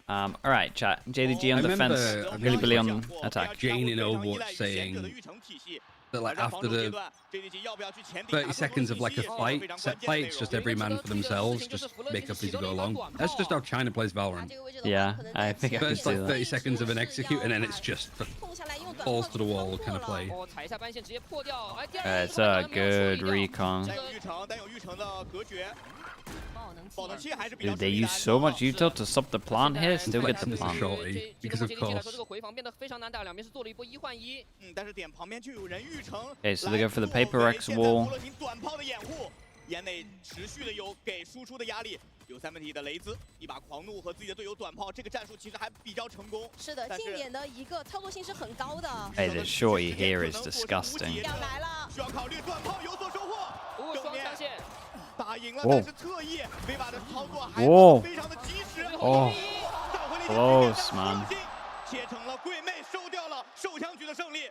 Alright, chat. JDG on defense, Billy on attack. Jane in Overwatch saying that like after the 30 seconds of like a set fight, it's just every man for themselves, just make up as you go along. That's just how China plays Valorant. Yeah, I think I can First see like that. 30 seconds of an execute, and then it's just balls to the wall kind of play. It's a good recon. Dude, they use so much util to stop the plant here, still get the plant. Shorty, because of course. Okay, so they go for the Paper X wall. 眼内持续的有给输出的压力，有三分体的雷兹，一把狂怒和自己的队友短炮，这个战术其实还比较成功。是的，近点的一个操作性是很高的。Hey, the shorty here is disgusting. 要来了，需要考虑短炮有所收获。正面打赢了，哦但是侧翼维瓦的操作还非常的及时。哦，close man. 切成了鬼魅，收掉了手枪局的胜利。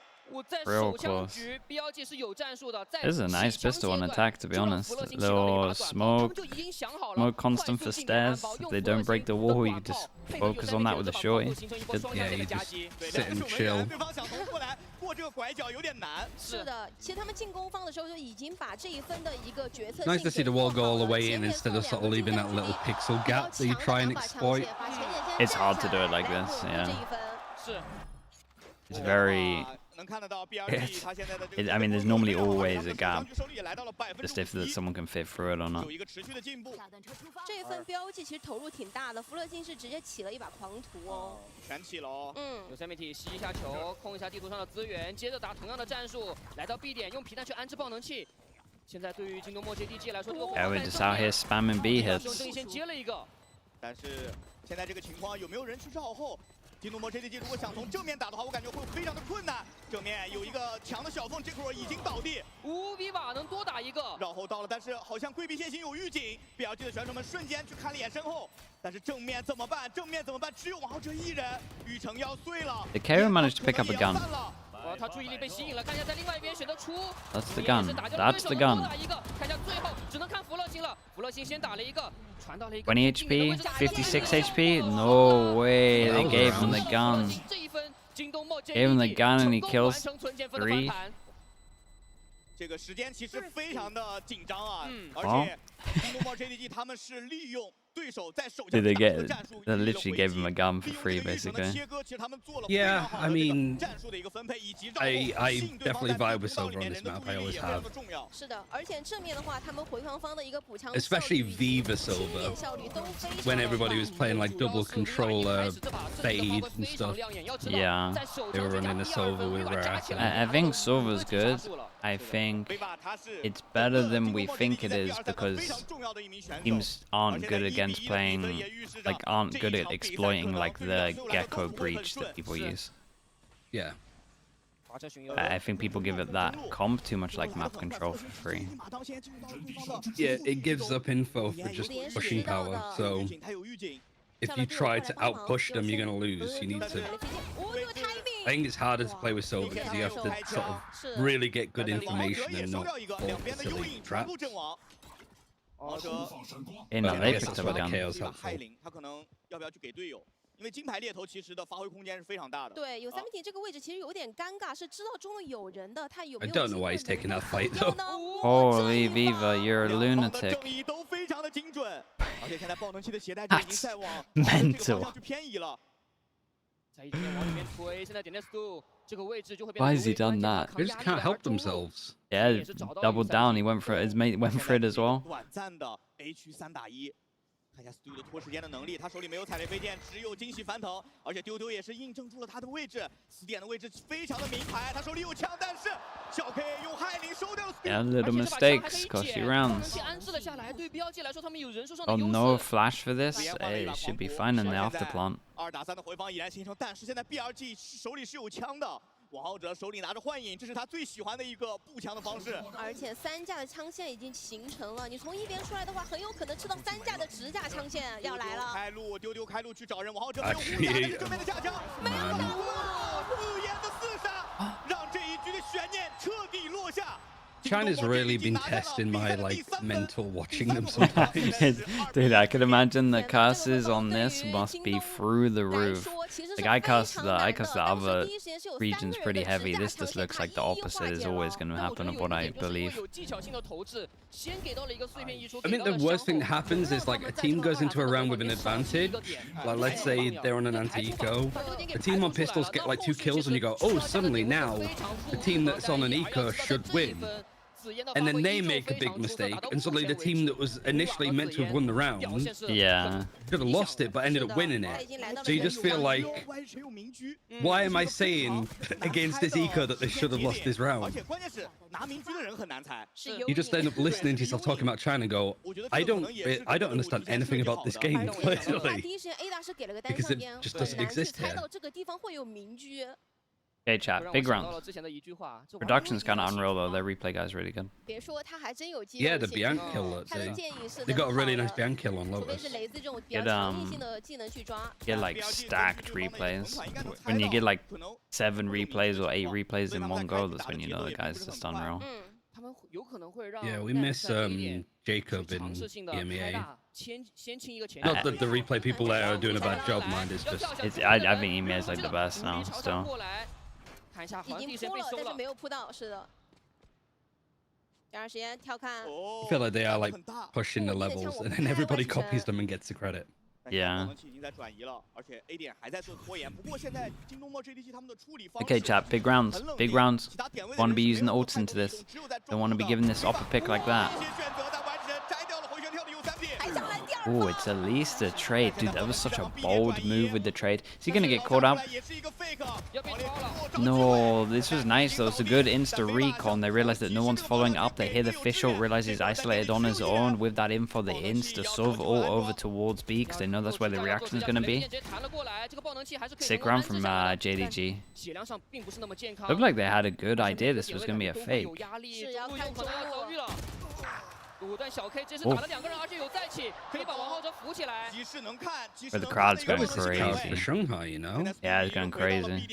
Real close. This is a nice pistol on attack, to be honest. Little smoke constant for stairs. If they don't break the wall, you just focus on that with a shorty. Good. Yeah, you just sit and chill. 是的，其实他们进攻方的时候就已经把这一分的一个决策。Nice to see the wall go all the way in instead of sort of leaving that little pixel gap that you try and exploit. It's hard to do it like this, yeah. It's very. I mean, there's normally always a gap, just if someone can fit through it or not. 这一份标记其实投入挺大的，弗勒金是直接起了一把狂徒哦。全起了哦。有三媒体吸一下球，控一下地图上的资源，接着打同样的战术，来到 B 点用皮弹去安置爆能器。现在对于京东墨 JDG 来说，这个 Yeah, we're just out here spamming B hits. 先接了一个，但是现在这个情况有没有人去绕后？ 京东墨 JDG 如果想从正面打的话，我感觉会非常的困难。正面有一个强的小缝，这会儿已经倒地。5比瓦能多打一个，绕后到了，但是好像规避线型有预警。BLG 的选手们瞬间去看了一眼身后，但是正面怎么办？正面怎么办？只有王浩哲一人，雨城要碎了。The Kairo managed to pick up a gun. 他注意力被吸引了，看一下在另外一边选择出。 That's the gun. That's the gun. 看一下最后只能看弗勒星了，弗勒星先打了一个，传到了一个。 20 HP, 56 HP. No way! They gave him the gun. Gave him the gun and he kills 3. 这个时间其实非常的紧张啊，而且京东墨 JDG 他们是利用。 Did they get? They literally gave him a gun for free, basically. Yeah, I mean, I definitely vibe with Silver on this map. I always have. 是的，而且正面的话，他们回防方的一个补强 especially Viva Silver, when everybody was playing like double controller, fade and stuff. Yeah, they were running the Silver with Rarity. I think Silver's good. I think it's better than we think it is because teams aren't good against playing, like aren't good at exploiting like the Gecko breach that people use. Yeah. I think people give it that comp too much like map control for free. Yeah, it gives up info for just pushing power, so if you try to outpush them, you're gonna lose. You need to. I think it's harder to play with Silver because you have to sort of really get good information and not fall silly traps. No, they picked up a gun. Chaos helpful. 因为金牌猎头其实的发挥空间是非常大的。对，有三媒体这个位置其实有点尴尬，是知道中路有人的，他有没 I 有？ don't know why he's taking that fight though. Holy Viva, you're a lunatic. 正义都非常的精准，而且现在爆能器的携带就已经在往 mental. 去偏移了。 Why has he done that? They just can't help themselves. Yeah, doubled down. He went for it. His mate went for it as well. 短暂的 A 区3打1。 看一下 Stu 的拖时间的能力，他手里没有踩雷飞剑，只有惊喜翻腾，而且丢丢也是印证住了他的位置，死点的位置非常的明牌，他手里有枪，但是小 K 用害灵收掉了 Yeah, little mistakes cost you rounds. Oh, no flash for this. It should be fine in the after plant. 2打3的回防已然形成，但是现在 BLG 手里是有枪的。 王浩哲手里拿着幻影，这是他最喜欢的一个步枪的方式。而且3架的枪线已经形成了，你从一边出来的话，很有可能吃到3架的直架枪线要来了。开路，丢丢开路去找人，王浩哲没有护下，但是正面的下枪，没有打过，不言的4杀，让这一局的悬念彻底落下。China's really been testing my mental watching them sometimes. Dude, I could imagine the curses on this must be through the roof. Like I cast the other regions pretty heavy. This just looks like the opposite is always going to happen of what I believe. I mean, the worst thing that happens is like a team goes into a round with an advantage. Like let's say they're on an anti-eco. The team on pistols get like 2 kills and you go, oh, suddenly now the team that's on an eco should win. And then they make a big mistake, and suddenly the team that was initially meant to have won the round, yeah, could have lost it, but ended up winning it. So you just feel like, why am I saying against this eco that they should have lost this round? You just end up listening to yourself talking about China and go, I don't understand anything about this game, clearly, because it just doesn't exist here. Okay, chat. Big rounds. Production's kind of unreal though. Their replay guy's really good. Yeah, the Bianc kill. They got a really nice Bianc kill on Lotus. Get like stacked replays. When you get like 7 replays or 8 replays in one go, that's when you know the guy's just unreal. Yeah, we miss Jacob in EMEA. Not that the replay people there are doing a bad job, mind. It's just I think EMEA is like the best now. Still. 已经扑了，但是没有扑到，是的。加上时间跳看。I feel like they are like pushing the levels, and then everybody copies them and gets the credit. Yeah. Okay, chat. Big rounds. Big rounds. Want to be using the ults into this. Don't want to be giving this upper pick like that. Oh, it's at least a trade. Dude, that was such a bold move with the trade. Is he going to get caught up? No, this was nice though. It's a good insta recon. They realize that no one's following up. They hear the fish ult, realize he's isolated on his own. With that info, they insta sov all over towards B because they know that's where the reaction is going to be. Sick round from JDG. Looked like they had a good idea this was going to be a fake. But the crowd's going crazy. For Shanghai, you know? Yeah, it's going crazy.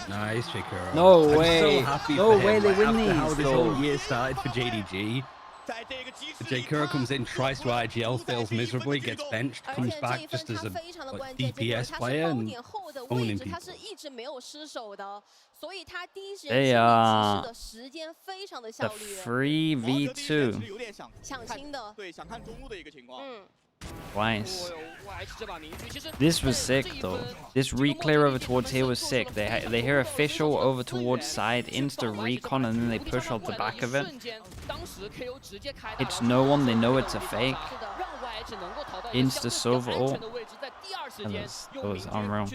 Nice, Jakura. No way. I'm so happy No for way him. they win After these. how this whole year started for JDG. Jakura comes in, tries to IGL, fails miserably, gets benched, comes back just as a DPS player and owning people. They are the 3v2. Twice. This was sick though. This re-clear over towards here was sick. They hear official over towards side, insta recon, and then they push off the back of it. It's no one, they know it's a fake. Insta silver ult. That was unreal.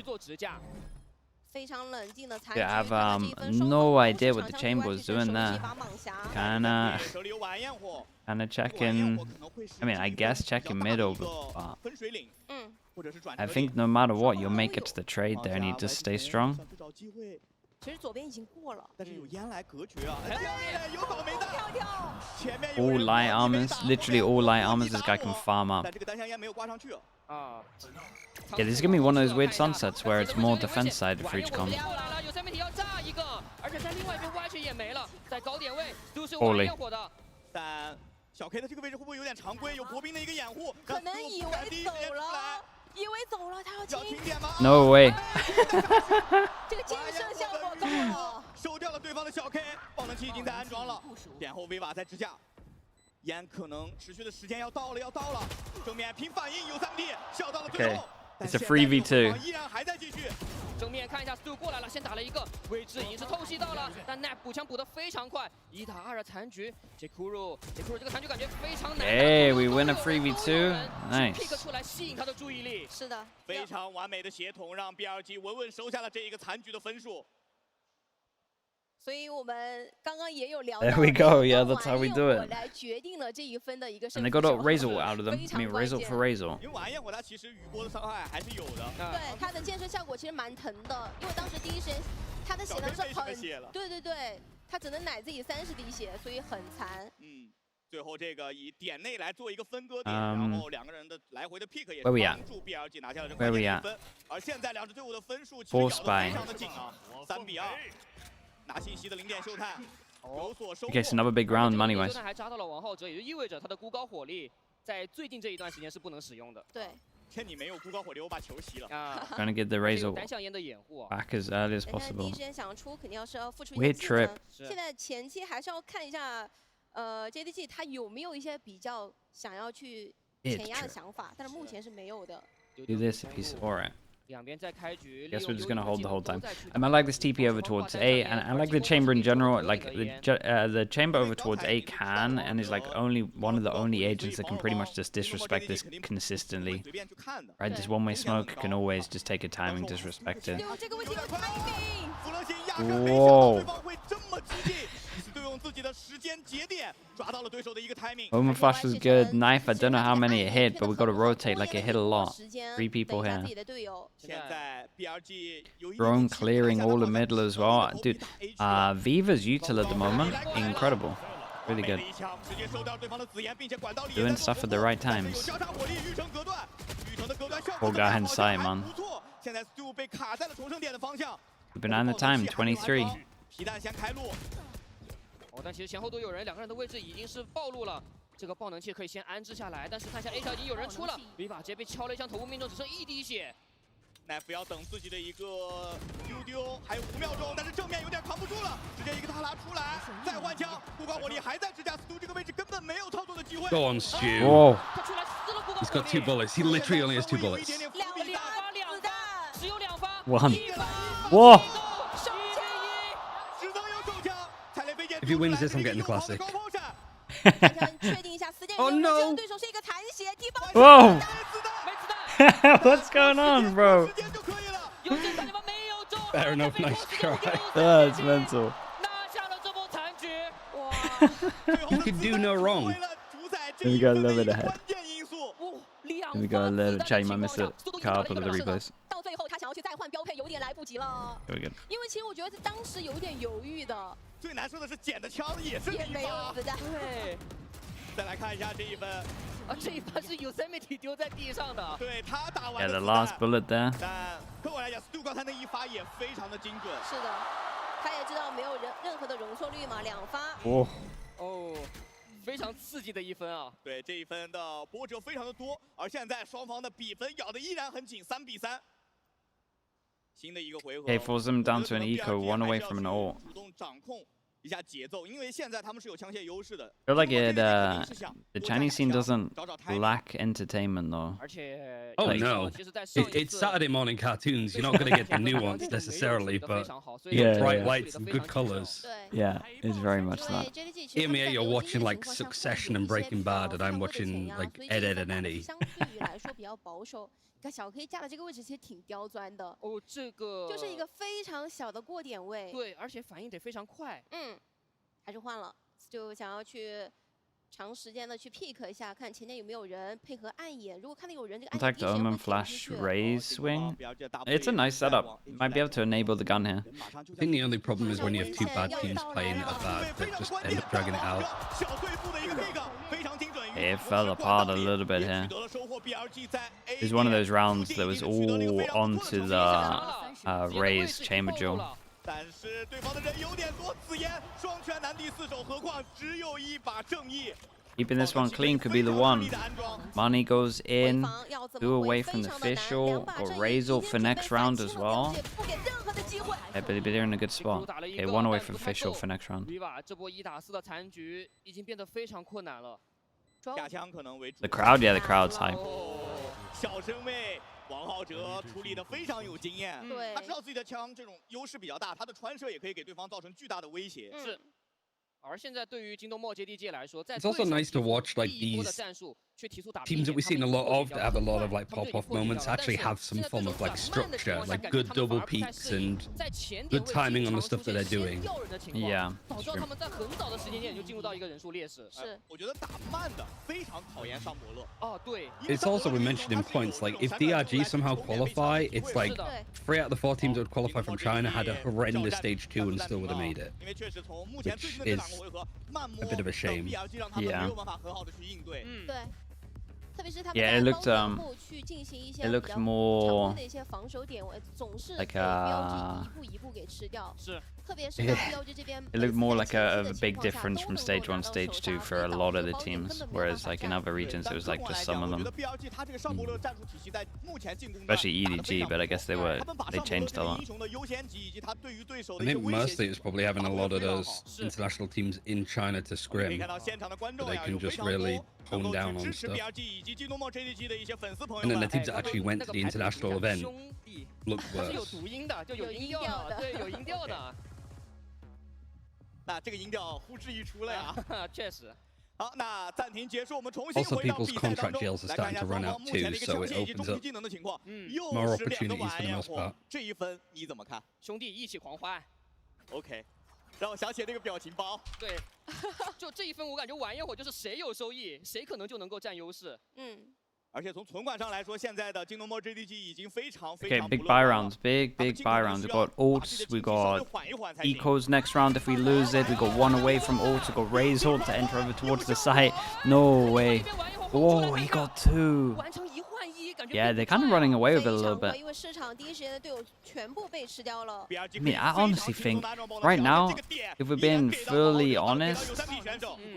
Yeah, I have no idea what the chamber was doing there. Kinda checking. I mean, I guess checking mid over. I think no matter what, you'll make it to the trade there, and you just stay strong. All light armors, literally all light armors. This guy can farm up. Yeah, this is gonna be one of those weird sunsets where it's more defense side for each comp. Holy. No way. 这个建设效果够了。收掉了对方的小 K， 爆能器已经在安装了，点后威瓦在支架，烟可能持续的时间要到了，正面拼反应有3D， 笑到了最后。 It's a 3v2. 依然还在继续。正面看一下 Stu 过来了，先打了一个，位置已经是透析到了，但 Nap 补枪补得非常快，1打2的残局。Jakura 这个残局感觉非常难。Hey, we win a 3v2. Nice. 立刻出来吸引他的注意力。是的，非常完美的协同，让 BLG 稳稳收下了这一个残局的分数。 所以我们刚刚也有聊到 There we go. Yeah, that's how we do it. 来决定了这一分的一个胜 And 负 they got a 手 Razor out of them. I mean, Razor for Razor. 因为晚焰火它其实余波的伤害还是有的。对，它的建设效果其实蛮疼的，因为当时第一时间它的血量是很，对，它只能奶自己30滴血，所以很残。最后这个以点内来做一个分割点，然后两个人的来回的 pick 也 Where we 是 at? 帮助 BLG 拿下了这 Where 关 we 键 at? 比分。而现在两支队伍的分数其实咬得非常的近啊，3比2。拿信息的零点秀探有所收获。 Okay, it's another big round money 秀 wise. 探还扎到了王浩哲，也就意味着他的孤高火力在最近这一段时间是不能使用的。对。 趁你没有孤高火力，我把球吸了。啊 Trying to get the Razor 单向烟的掩护啊。 back as early as 但是第一 possible. 时间想要出，肯定要是要付出一 Weird 些技能 trip.。现在前期还是要看一下，JDG 他有没有一些比较想要去 Weird 碾压的 trip. 想法，但是目前是没有的。 Do this piece. Alright. 两边在开局。 Guess we're just gonna hold the whole time. I like this TP over towards A, and I like the chamber in general. Like the chamber over towards A can and is like one of the only agents that can pretty much just disrespect this consistently. Right, this one-way smoke can always just take a timing disrespect it. 这个位置有 timing。 弗勒辛压根没想到对方会这么激进，一直对用自己的时间节点抓到了对手的一个 timing。 Moment flash was good. Knife, I don't know how many it hit, but we got to rotate like it hit a lot. 3 people here. 现在 BLG 有一 Drone clearing all the middle as well. Dude, Viva's util at the moment, incredible. Really good. Doing stuff at the right times. Poor guy in sight, man. Behind the time, 23. 皮蛋先开路，但其实前后都有人，两个人的位置已经是暴露了。这个爆能器可以先安置下来，但是看一下 A 条已经有人出了，Viva 直接被敲了一枪，头部命中，只剩一滴血。 奈夫要等自己的一个丢，还有5秒钟，但是正面有点扛不住了，直接一个塔拉出来，再换枪，孤高火力还在支架 Stu 这个位置根本没有操作的机会。 Go on, Stu. Whoa. He's got 2 bullets. He literally only has 2 bullets. 只有2发。 One. Whoa. If he wins this, I'm getting the classic. Oh no! Whoa. What's going on, bro? Fair enough, nice try. That's mental. You can do no wrong. Let me go a little bit ahead. Let me go a little bit. Chat, you might miss it. Couple of the replays. 到最后他想要去再换标配，有点来不及了。 Very good. 因为其实我觉得当时有点犹豫的。最难受的是捡的枪也是也没有子弹。对。再来看一下这一分。这一发是有 Yosemite 丢在地上的。对他打完。 Yeah, the last bullet there. 但客观来讲 ，Stu 刚才那一发也非常的精准。是的，他也知道没有任何的容错率嘛，2发。哦。 非常刺激的一分啊！对这一分的波折非常的多，而现在双方的比分咬得依然很紧，3比3。新的一个回合。Okay, force them down to an eco, 1 away from an ult. 主动掌控一下节奏，因为现在他们是有枪械优势的。 I feel like the Chinese scene doesn't lack entertainment though. Oh no, it's Saturday morning cartoons. You're not going to get the nuance necessarily, but yeah, bright lights and good colors. Yeah, it's very much that. Here, Mia, you're watching like Succession and Breaking Bad, and I'm watching like Ed, Ed, and Eddie. 相对于来说比较保守。你看小 K 架的这个位置其实挺刁钻的。哦，这个就是一个非常小的过点位。对，而且反应得非常快。还是换了，就想要去长时间的去 pick 一下，看前面有没有人配合暗眼。如果看到有人这个暗眼 Contact Omen Flash Raise Swing. It's a nice setup. Might be able to enable the gun here. I think the only problem is when you have 2 bad teams playing at a bad that just end up dragging it out. It fell apart a little bit here. It was one of those rounds that was all onto the Raise chamber jewel. 但是对方的人有点多，此言双拳难敌四手，何况只有一把正义。 Keeping this one clean could be the one. Money goes in, 2 away from the official, got Razor for next round as well. Yeah, but they're in a good spot. Okay, 1 away from official for next round. 这波1打4的残局已经变得非常困难了。下枪可能为主。 The crowd, yeah, the crowd's hype. 小身位。 王浩哲处理的非常有经验，他知道自己的枪这种优势比较大，他的传射也可以给对方造成巨大的威胁。是，而现在对于京东墨 JDG 来说，在 It's also nice to watch like these teams that we've seen a lot of that have a lot of like pop-off moments actually have some form of like structure, like good double peaks and good timing on the stuff that they're doing. Yeah. 导致他们在很早的时间点就进入到一个人数劣势。是，我觉得打慢的非常考验上伯乐。哦，对。 It's also we mentioned in points like if DRG somehow qualify, it's like 3 out of the 4 teams that would qualify from China had a horrendous stage 2 and still would have made it, 因为确实从目 which 前最新的这 is 两个回合，慢 a bit of a shame. BLG 让他们没 Yeah. 有办法很好的去应对。对。特别是他们 Yeah, it 在 looked 包点后去进行一些 it 比 looked 较常 more 规的一些防守点，我总是 like 被 BLG 一步一步给吃掉。是。特别是当 BLG 这边 It looked more like a big difference from stage 1, stage 2 for a lot of the teams, whereas like in other regions it was like just some of them. Especially EDG, but I guess they changed a lot. I think mostly it's probably having a lot of those international teams in China to scrim, so they can just really hone down on stuff. And then the teams that actually went to the international event looked 它是有 worse. 读音的，就有音调的，对，有音调的。那这个音调呼之欲出了呀。确实。 好，那暂停结束，我们重新 Also, 回到 people's 比赛当 contract 中 deals are 来看一 starting 下 to 双 run 方 out 目前的 too, 一个 so 抢 it 线以及 opens 终 up 极技能的情况。又 more 是两个 opportunities for 晚 the 烟 most 火 part. 这一分你怎么看？兄弟一起狂欢。 OK， 让我想起那个表情包。对，就这一分，我感觉玩一会儿就是谁有收益，谁可能就能够占优势。嗯。 而且从存款上来说，现在的京东猫 JDG 已经非常 Okay, 常 big buy rounds, big buy rounds. We've got ults, we got ecos next round. If we lose it, we got 1 away from ults. We got Ray's ult to enter over towards the site. No way. Oh, he got 2. 完成1换1，感觉 Yeah, they're kind of running away with it a little bit. 因为市场第一时间的队友全部被吃掉了。 I mean, I honestly think right now, if we're being fully honest,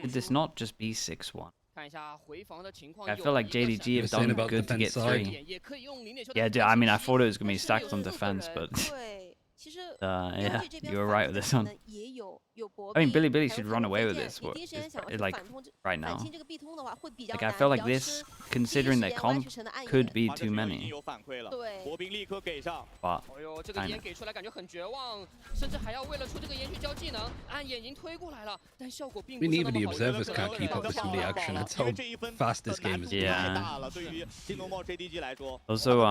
could this not just be 6-1? 看一下回防的情况。 I feel like JDG have done good to get 3. 也可以用零点球。 Yeah, dude, I mean, I thought it was gonna be stacked on defense, but 对，其实 yeah, you were right with this one. 也有搏 I mean, 击 Billy should run away with this. 你第一时间想要去 Like 反冲 right 反 now. 清这个必通的话会比较 Like I 难， feel 比 like 较 this, 吃 considering their 第一时间 comp, 歪曲成的暗 could 眼。 be too many. 对，国兵立刻给上。 But 哎呦，这个烟给出来感觉很绝望，甚至还要为了出这个烟去交技能，暗眼已经推过来了，但效果并 I 不 mean, 是那 even the 么好。 observers can't keep up with some of the action. That's how fast this game is. Yeah. 对于京东猫 JDG 来说 also,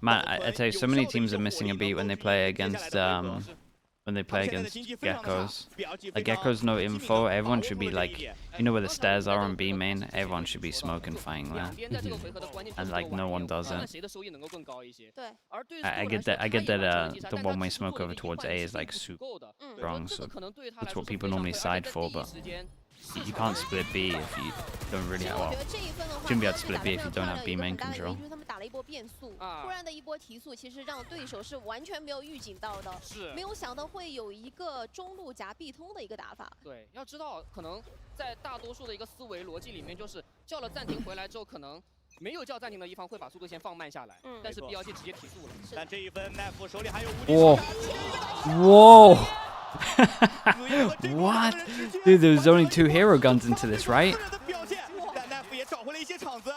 man, I tell you, so many teams are missing a beat when they play against geckos. Like geckos, no info. Everyone should be like, you know where the stairs are on B main. Everyone should be smoking, fighting there. 两边在这个回合的关键 And like no one does 看 it. 谁的收益能够更高一些。对， 而对于 I get that. I get that. The one-way smoke over towards A is like super 够的。 strong, 这 so 个可能对于他来 that's 说 what 是 people 非常 normally 对 side 而且 for. 在第一 But 时间 you can't split B if you don't really 其实 have. 我 Well, 觉得这一分的话， shouldn't be able to 当时 split 打 B 得 if you 非 don't 常 have 漂 B 亮， main 有一个很大的原 control. 因就是他们打了一波变速，突然的一波提速，其实让对手是完全没有预警到的，是没有想到会有一个中路夹必通的一个打法。对，要知道，可能在大多数的一个思维逻辑里面，就是叫了暂停回来之后，可能没有叫暂停的一方会把速度先放慢下来，但是 BLG 直接提速了。但这一分，奈夫手里还有无敌。 Whoa! What? Dude, there was only 2 hero guns into this, right? 但奈夫也找回了一些场子。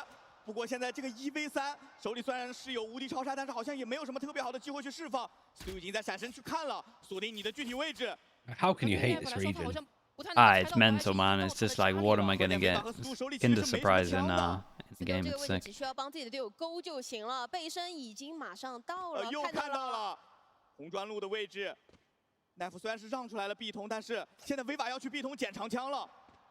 不过现在这个1v3，手里虽然是有无敌超杀，但是好像也没有什么特别好的机会去释放。Stu 已经在闪身去看了，锁定你的具体位置。 How can you hate this region? It's mental, man. It's just like, what am I gonna get? Kinder surprise in the game. 这个 It's 位 sick. 置只需要帮自己的队友勾就行了，背身已经马上到了，又看到到了红砖路的位置。奈夫虽然是让出来了 B 通，但是现在违法要去 B 通捡长枪了。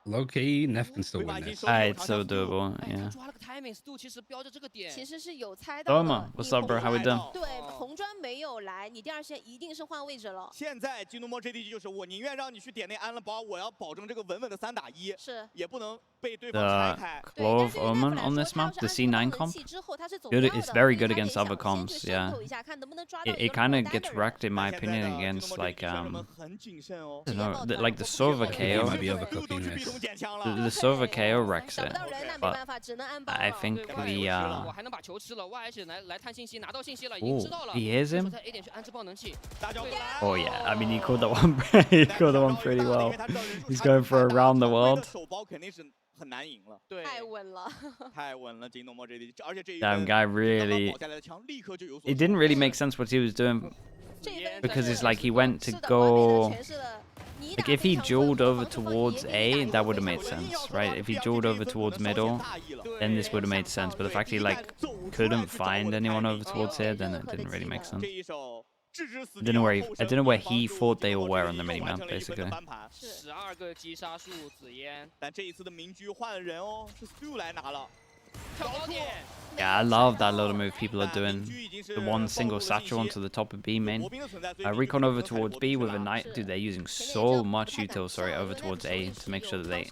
Low key, Neff can still win this. It's so doable. 他 Yeah. 抓了个 timing，Stu 其实标着这个点，其实是有猜到的。 Doma, what's up, bro? How we doing? 对，红砖没有来，你第二时间一定是换位置了。现在京东猫 JDG 就是我宁愿让你去点那安了包，我要保证这个稳稳的3打1，是，也不能被对方拆 The 开。 Clove Omen on this map, the C9 comp, good. It's very good against other comps. Yeah. It kind of gets wrecked in my opinion against like I don't know, like the Sova KO. Might be overcooking this. The Sova KO wrecks it, but I think the 我还能把球吃了 ，YH 来探信息，拿到信息了，已经 oh, 知道了。 he hears him. 在 A 点去安置爆能器。 Oh yeah, I mean he called that one. He called that one pretty well. He's going for around the world. 手包肯定是很难赢了，对，太稳了。太稳了，京东猫 JDG，而且这一 Damn 分 guy really. 保下来的枪立刻就有所。 It didn't really make sense what he was doing 这一分 because it's like he went to 是的 go. 完美地诠释了 Like if he dueled over towards A, that would have made sense, right? If he dueled over towards middle, then this would have made sense. But the fact he like couldn't find anyone over towards here, then it didn't really make sense. I don't know where he thought they all were on the minimap, basically. 12个击杀数，紫嫣。但这一次的明局换了人哦，是 Stu 来拿了。 Yeah, I love that little move people are doing. The one single satchel onto the top of B main. Recon over towards B with a knight. Dude, they're using so much util, sorry, over towards A to make sure that they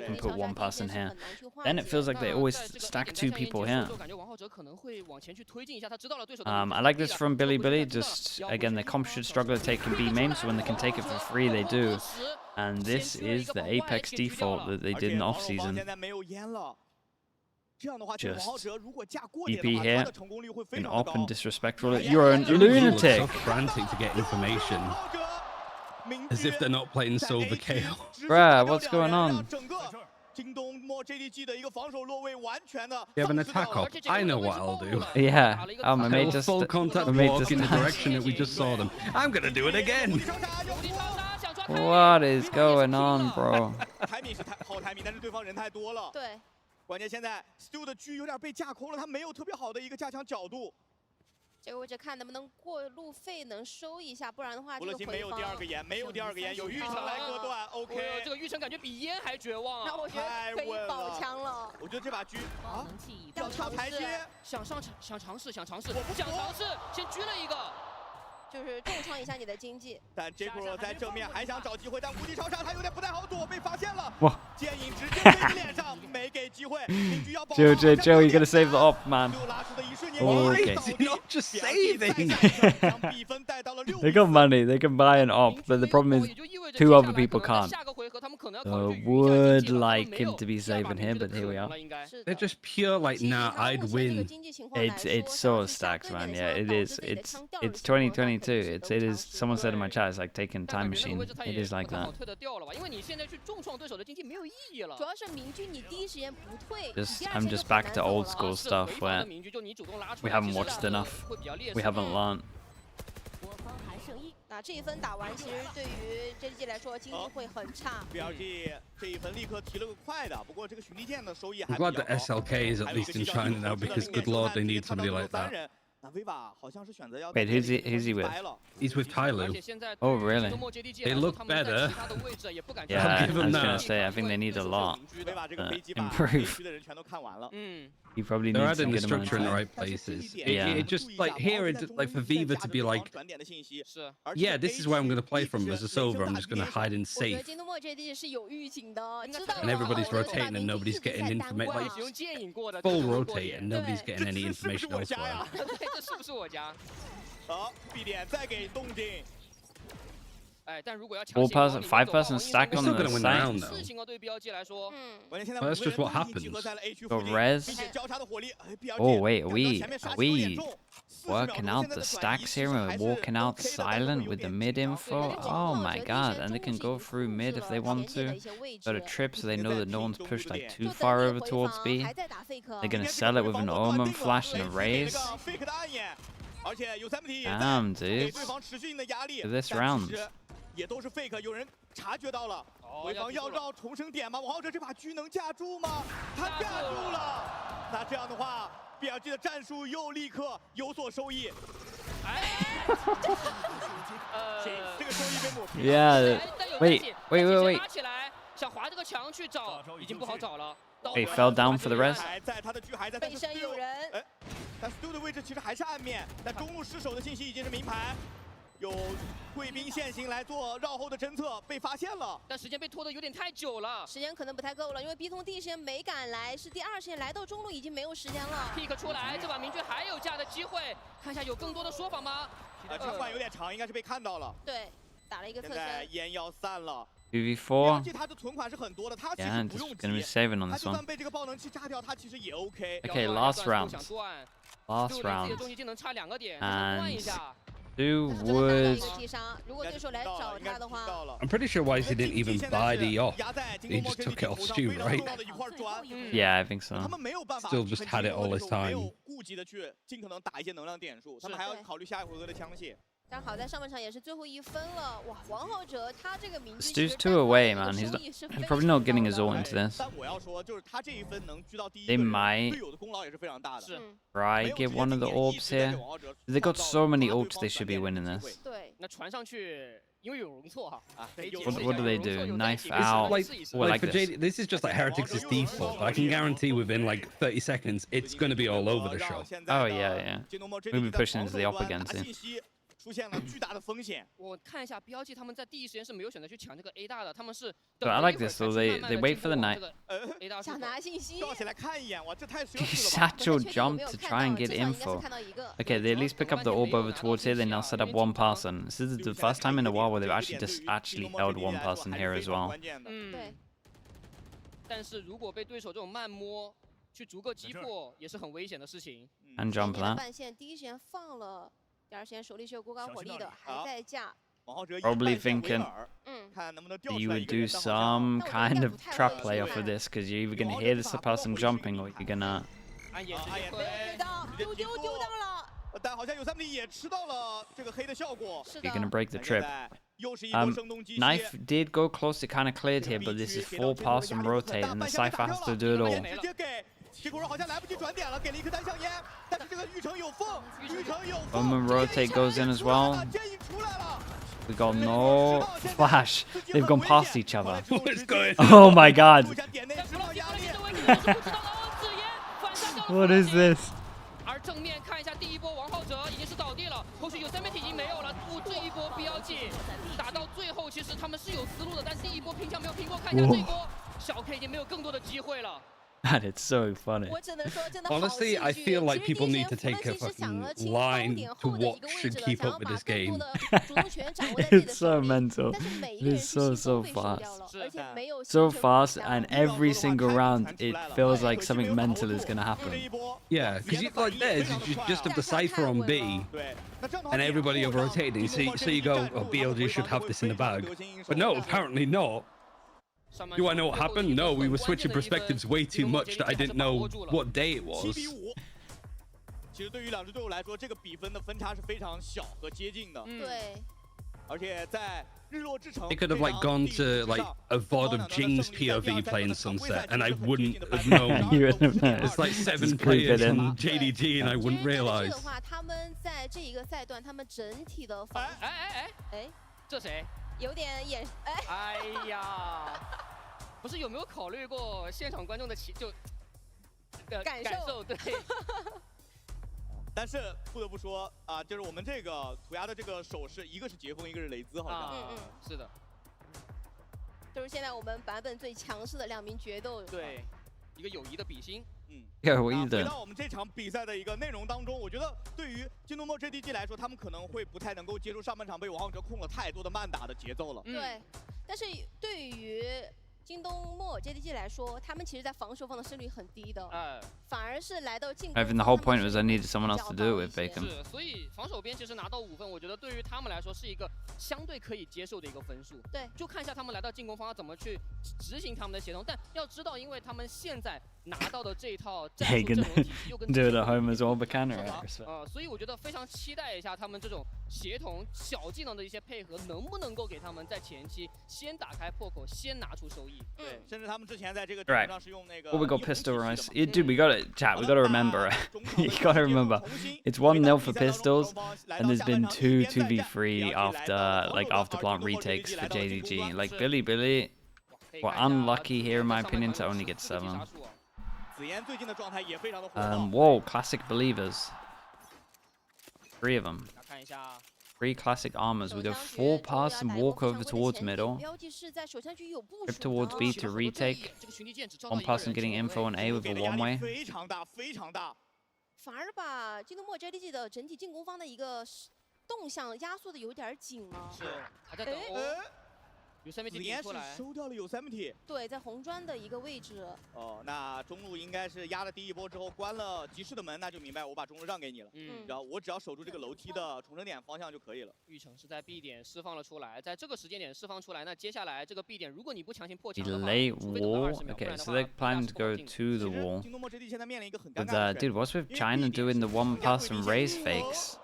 can put one person here. Then it feels like they always stack 2 people here. I like this from Billy. Just, again, the comp should struggle to take in B main, so when they can take it for free, they do. And this is the Apex default that they did in off-season. Just EP here, an op and disrespectful. You're a lunatic. So frantic to get information, as if they're not playing Silver KO. Bruh, what's going on? You have an attack op. I know what I'll do. Yeah. Oh, my I mate will just full contact walk in the direction that we just saw them. I'm gonna do it again. What is going on, bro? 对。 关键现在 Stu 的狙有点被架空了，他没有特别好的一个架枪角度。这个位置看能不能过路费能收一下，不然的话这个回防没有第二个烟，没有第二个烟，有玉成来割断。OK， 这个玉成感觉比烟还绝望啊！那我觉得可以保枪了。我觉得这把狙啊，要跳台阶，想尝试，先狙了一个。 就是重创一下你的经济，但 J-Pro 在正面还想找机会，但无敌超杀他有点不太好躲，被发现了。哇！剑影直接飞脸上，没给机会。Joe, you gotta save the op, man. Okay. Not just saving. They got money, they can buy an op, but the problem is 2 other people can't. Would like him to be saving him, but here we are. They're just pure like, nah, I'd win. It's so stacked, man. Yeah, it is. It's 2022. It is. Someone said in my chat, it's like taking a time machine. It is like that. I'm just back to old school stuff where we haven't watched enough. We haven't learned. 那这一分打完，其实对于 JDG 来说经济会很差。BLG 这一分立刻提了个快的，不过这个巡地剑的收益还 I'm glad that SLK is at least in China now because good lord, they need somebody like that. Wait, who's he with? He's with Tyloo. Oh, really? They look better. Yeah, I was gonna say, I think they need a lot improve. You probably They're need some adding the good amount structure in the of right places. Yeah. It just like here, it's like for Viva to be like, yeah, this is where I'm gonna play from as a silver. I'm just gonna hide in safe. And everybody's rotating and nobody's getting information. Like full rotate and nobody's getting any information elsewhere. 这是不是我家？好，B 点再给动静。哎，但如果要抢 5 person stack on the side. 事情对 BLG 来说， That's just what happens. Got res. Oh wait, are we working out the stacks here and we're walking out silent with the mid info? Oh my god, and they can go through mid if they want to. Go to trip so they know that no one's pushed like too far over towards B. They're gonna sell it with an omen flash and a raise. Damn, dude. For this round. 也都是 fake， 有人察觉到了，回防要绕重生点吗？王浩哲这把狙能架住吗？他架住了，那这样的话 ，BLG 的战术又立刻有所收益。这个收益被抹平。Yeah. Wait. 拿起来，想划这个墙去找，已经不好找了。 Wait, fell down for the res. 他的狙还在，背身有人。但 Stu 的位置其实还是暗面，但中路失守的信息已经是明牌。 有贵宾现行来做绕后的侦测，被发现了，但时间被拖得有点太久了，时间可能不太够了，因为 B 通第一时间没赶来，是第2时间来到中路已经没有时间了。pick 出来，这把明君还有架的机会，看一下有更多的说法吗？枪管有点长，应该是被看到了。对，打了一个侧身。现在烟要散了。 2v4. 他的存款是很多的，他其 Yeah, 实不 just 用 gonna be 急， saving on 他 this 就 one. 算被这个爆能器炸掉，他其实也 OK。 Okay, last round. Last 自己 round. 的终极技能差2个点，换一 And 下。 Stu would. I'm pretty sure Wisey didn't even buy the off. He just took it off Stu, right? Yeah, I think so. Still just had it all this time. 顾及的去尽可能打一些能量点数，他们还要考虑下一回合的枪械。正好在上半场也是最后1分了，哇！王浩哲他这个名字 Stu's too away, man. He's probably not getting his ult into this. 但我要说，就是他这1分能居到第1 They 个人， might 队友的功劳也是非常大的。是 try get one of the orbs here. They got so many ults. They should be winning this. 对，那传上去，因为有容错哈啊。 What do they do? Knife out. Like, Or like like for this. JD, this is just like Heretics' default. But I can guarantee within like 30 seconds, it's going to be all over the show. Oh yeah, yeah. We'll be pushing into the up again soon. 出现了巨大的风险。我看一下 BLG 他们在第一时间是没有选择去抢这个 A 大的，他们是 So I like this. So they wait for the knight. A 大想拿信息。跳起来看一眼，哇，这太奢侈了吧！ Satchel jump to try and get info. Okay, they at least pick up the orb over towards here. They now set up one person. This is the first time in a while where they've actually held one person here as well. 对。但是如果被对手这种慢摸去逐个击破，也是很危险的事情。And jump that. 半线第一时间放了，第二时间手里是有过高火力的，还在架。 Probably thinking you would do some kind of trap play off of this because you're either gonna hear this person jumping or you're gonna. 暗眼直接推，丢到了。但好像有3米也吃到了这个黑的效果。 You're gonna break the trip. Knife did go close. It kind of cleared here, but this is 4-pass and rotate, and the Cypher has to do it all. 结果好像来不及转点了，给了一颗单向烟，但是这个玉成有缝，玉成有缝。 Omen rotate goes in as well. We got no flash. They've gone past each other. What's going Oh my god. What is this? 而正面看一下第一波，王浩哲已经是倒地了，后续有3枚体已经没有了。这一波 BLG 打到最后，其实他们是有思路的，但第一波拼抢没有拼过。看一下这一波，小 K 已经没有更多的机会了。 That is so funny. Honestly, I feel like people need to take a fucking line to watch and keep up with this game. It's so mental. It is so fast. So fast, and every single round it feels like something mental is gonna happen. Yeah, because like there's just have the Cypher on B, and everybody over rotating. So you go, oh, BLG should have this in the bag. But no, apparently not. Do I know what happened? No, we were switching perspectives way too much that I didn't know what day it was. 其实对于两支队伍来说，这个比分的分差是非常小和接近的。对。而且在日落之城 They could have like gone to like a VOD of Jing's POV playing Sunset, and I wouldn't have known. You wouldn't have known. It's like 7 players on JDG, and I wouldn't realize. 的话，他们在这一个赛段，他们整体的防，这谁？ 有点眼，哎呀，不是有没有考虑过现场观众的感受？对。但是不得不说啊，就是我们这个涂鸦的这个手势，一个是杰锋，一个是雷兹，好像。是的。就是现在我们版本最强势的2名决斗。对，一个友谊的比心。回到我们这场比赛的一个内容当中，我觉得对于京东梦 JDG 来说，他们可能会不太能够接受上半场被王浩哲控了太多的慢打的节奏了。对，但是对于京东莫 JDG 来说，他们其实在防守方的胜率很低的，反而是来到进攻。I think the whole point was I needed someone else to do it with Bacon. 是，所以防守边其实拿到5分，我觉得对于他们来说是一个相对可以接受的一个分数。对，就看一下他们来到进攻方要怎么去执行他们的协同，但要知道，因为他们现在拿到的这一套战术阵容体系又跟 do it at home as well, but can right? 所以我觉得非常期待一下他们这种协同小技能的一些配合，能不能够给他们在前期先打开破口，先拿出收益。对，甚至他们之前在这个 Right. 上是用那个 Well, we got pistol rice. Dude, we got it. Chat, we got to remember. You got to remember. It's 1-0 for pistols, and there's been 2-2v3 after plant retakes for JDG. Like Billy were unlucky here, in my opinion, to only get 7. Whoa, classic believers. 3 of them. 3 classic armors. We go 4-pass and walk over towards middle. Trip towards B to retake. 1 person getting info on A with a 1-way. 反而把京东莫 JDG 的整体进攻方的一个动向压缩的有点紧了。是，还在等有3枚体顶出来，收掉了有3枚体。对，在红砖的一个位置。哦，那中路应该是压了第一波之后关了集市的门，那就明白我把中路让给你了。然后我只要守住这个楼梯的重生点方向就可以了。玉成是在 B 点释放了出来，在这个时间点释放出来，那接下来这个 B 点，如果你不强行破墙的话， Delay wall. Okay, so they're planning to go to the wall. But dude, what's with China doing the 1-pass and raise fakes?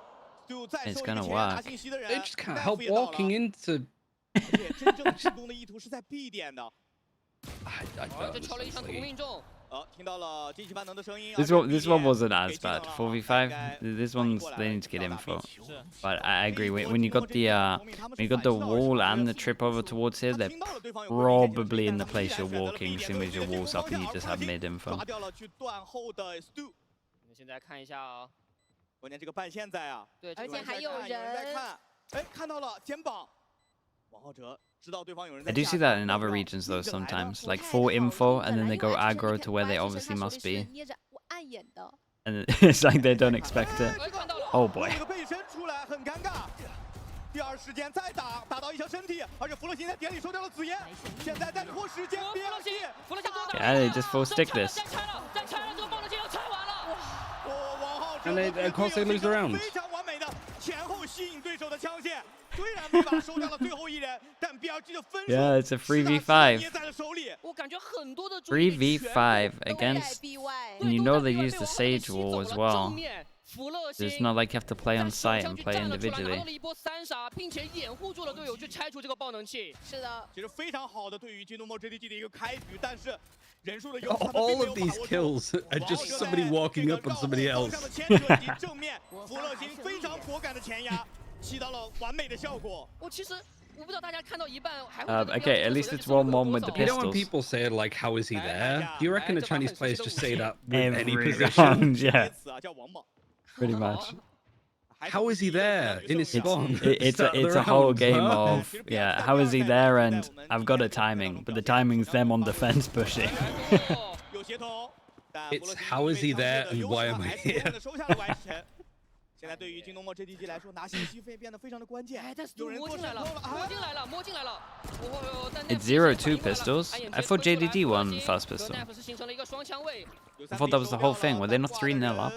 It's gonna work. They just can't help walking into. 而且真正进攻的意图是在 B 点的。I 这敲了一枪 don't 独 know. 命中。听到了惊喜万能的声音。 This one wasn't as bad. 4v5. This one's they need to get info. But I agree. When you got the wall and the trip over towards here, they're probably in the place you're walking. As soon as your wall's up, and you just have mid info. 抓掉了去断后的 Stu。我们现在看一下啊，关键这个半线在啊。对，而且还有人在看，哎，看到了肩膀。王浩哲知道对方有人在。 I do see that in other regions though sometimes, like full info, and then they go aggro to where they obviously must be, and it's like they don't expect it. Oh boy. 这个背身出来很尴尬。第二时间再打，打到一条身体，而且弗洛辛在点里收掉了紫烟，现在在拖时间。弗洛辛多打。 Yeah, they just full stick this. 再拆了，这个暴龙剑要拆完了。王浩哲 And of course they lose the round. 非常完美的前后吸引对手的枪线。 虽然没把收掉了最后一人，但 BLG 的分数 Yeah, it's a 3v5. 捏在了手里。我感觉很多的 3v5 against, and you know they use the Sage wall as well. 弗勒 It's not like you have to play on site and play 拿到 individually. 了一波3杀，并且掩护住了队友去拆除这个爆能器。是的，其实非常好的对于金东梦 JDG 的一个开局，但是人数的优 All of these kills are just somebody walking up on somebody else. 正面，弗勒辛非常果敢的前压，起到了完美的效果。我不知道大家看到一半还会。 Okay, at least it's 1-1 with the You know when pistols. people say like, "How is he there?" Do you reckon the Chinese players just say that with any Every position? round, yeah, 此啊叫王莽。 pretty much. How is he there in his spawn? It's a whole game of, yeah, how is he there, and I've got a timing, but the timing's them on defense pushing. 有协同，但 It's how is he there and why am I here? 收下了 Y 时辰。现在对于金东梦 JDG 来说，拿信息费变得非常的关键。哎，但是有人摸进来了，摸进来了。It's 0-2 pistols. I thought JDG won first pistol. I thought that was the whole thing. Were they not 3-0 up?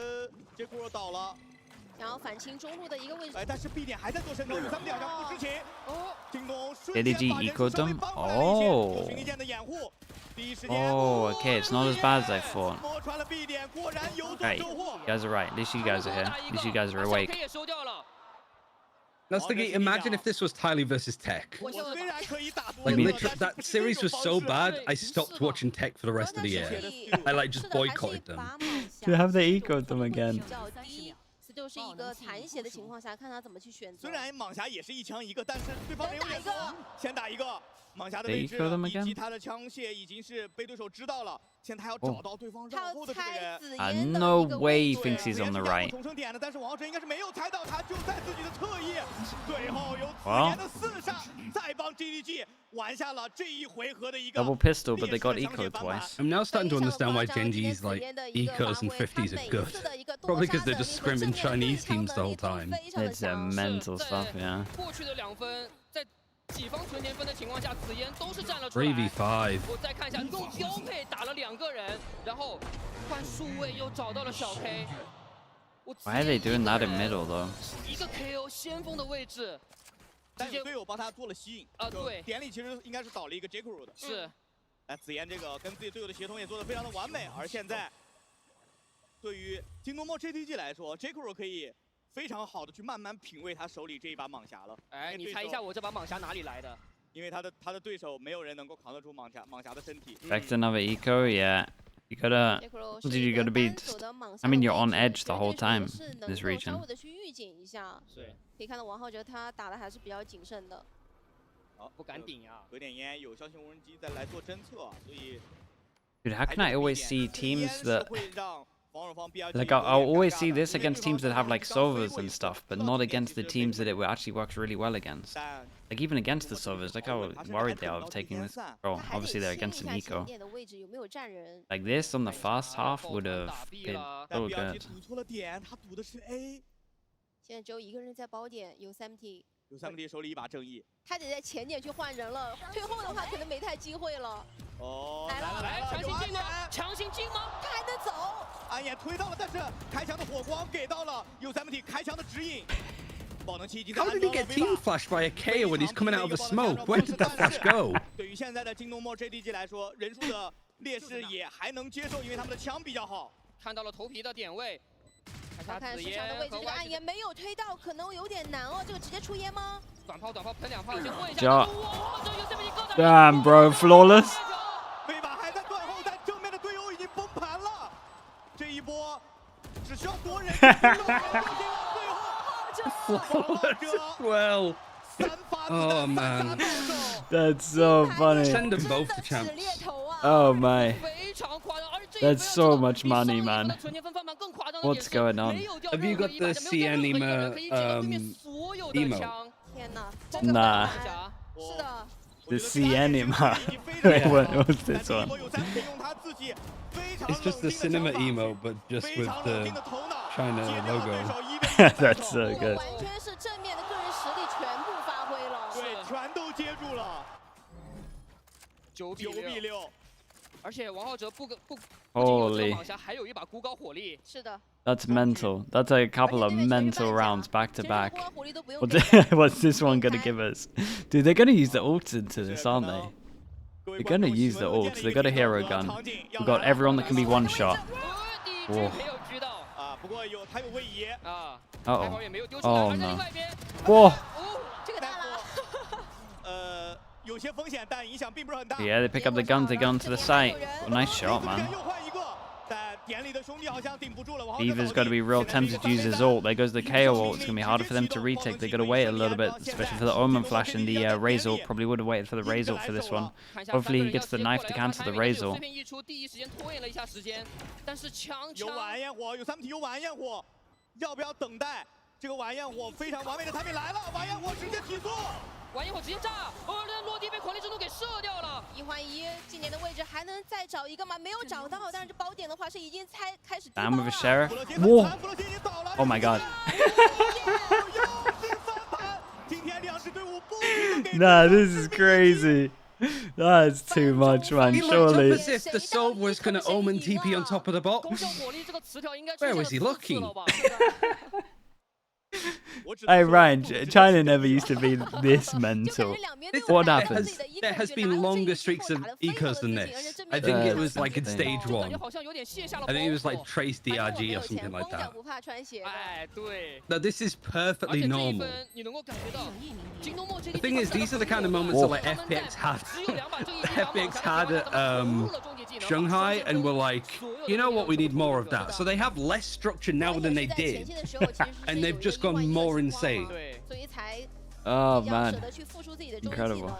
这波倒了。 然后反清中路的一个位置。哎，但是 B 点还在做渗透，有3点不知情。哦，金东 JDG ecoed them. Oh. Oh, okay, it's not as bad as I thought. Right, you guys are right. At least you guys are here. At least you guys are awake. That's the game. Imagine if this was Tylee versus Tech. Like literally, that series was so bad, I stopped watching Tech for the rest of the year. I like just boycotted them. To have they ecoed them again. 就是一个残血的情况下，看他怎么去选择。虽然莽侠也是1枪1个，但是对方没有眼光，先打一个。莽侠的位置 They eco them 以及 again? 他的枪械已经是被对手知道了，现在他要找到对方绕后的这个人。No way he thinks he's on the right. 重生点的，但是王浩哲应该是没有猜到他就在自己的侧翼。最后有紫炎的4杀，再帮 JDG 玩下了这一回合的一个 Double pistol, but they got ecoed twice. I'm now starting to understand why Genji's like ecos and 50s are good. Probably because they're just scrimming Chinese teams the whole time. It's mental stuff, yeah. 过去的2分，在己方存钱分的情况下，紫妍都是站了出来。 3v5. 我再看一下，用标配打了2个人，然后换数位又找到了小 K。Why are they doing that in middle though? 一个 KO 先锋的位置。 但有队友帮他做了吸引啊，对，点里其实应该是倒了一个 J.Crew 的，是。那紫妍这个跟自己队友的协同也做得非常的完美，而现在对于京东梦 JDG 来说 ，J.Crew 可以非常好的去慢慢品味他手里这一把莽侠了。哎，你猜一下我这把莽侠哪里来的？因为他的对手没有人能够扛得住莽侠的身体。Back to another eco, yeah. You gotta be. I mean, you're on edge the whole time. This region. 可以看到王浩哲他打的还是比较谨慎的。好，不敢顶呀，有点烟，有消息无人机在来做侦测，所以。Dude, how can I always see teams that? Like I'll always see this against teams that have like Sovas and stuff, but not against the teams that it actually works really well against. Like even against the Sovas, like how worried they are of taking this. Oh, obviously they're against an eco. Like this on the first half would have been so good. 现在只有1个人在包点，有3T。 有3T 手里一把正义，他得在前点去换人了，退后的话可能没太机会了。哦，来，强行进吗？强行进吗？他还能走。暗眼推到了，但是开枪的火光给到了有3T 开枪的指引。爆能器已经。How did he get team flashed by a KO when he's coming out of the smoke? Where did that flash go? 对于现在的京东梦 JDG 来说，人数的劣势也还能接受，因为他们的枪比较好。看到了头皮的点位。好看市场的位置，这个暗炎没有推到，可能有点难哦。这个直接出烟吗？短炮喷2炮，先问一 Job. 下。Damn, bro, flawless. 飞马还在断后，但正面的队友已经崩盘了。这一波只需要多人。Well. Oh man. That's so funny. Send them both to champs. Oh my. That's so much money, man. What's going on? Have you got the CNema emo? 天哪 Nah. 是的。 The CNema. Wait, what's this one? It's just the cinema emo, but just with the China logo. That's so good. 完全是正面的个人实力全部发挥了。对，全都接住了。9比6。而且王浩哲不仅有这个蟒侠，还有一把孤高火力。是的。 That's mental. That's a couple of mental rounds back to back. 我 What's this one gonna give us? Dude, they're gonna use the ults into this, aren't they? They're gonna use the ults. They got a hero gun. We've got everyone that can be one shot. Whoa. Uh-oh. Oh no. Whoa. Yeah, they pick up the guns, they go onto the site. Well, nice shot, man. Diva's got to be real tempted to use his ult. There goes the KO ult. It's going to be harder for them to retake. They've got to wait a little bit, especially for the Omen Flash and the Raze ult. Probably would have waited for the Raze ult for this one. Hopefully he gets the knife to cancel the Raze ult. Down with a sheriff. Whoa! Oh my god. Nah, this is crazy. That's too much, man. He looked Surely. up as if the soul was going to Omen TP on top of the bot. Where was he looking? Hey Ryan, China never used to be this mental. What happened? There has been longer streaks of ecos than this. I think it was like in stage 1. I think it was like Trace DRG or something like that. No, this is perfectly normal. The thing is, these are the kind of moments that like FPX had. FPX had at Shanghai, and we're like, you know what, we need more of that. So they have less structure now than they did, and they've just gone more insane. Oh man, incredible.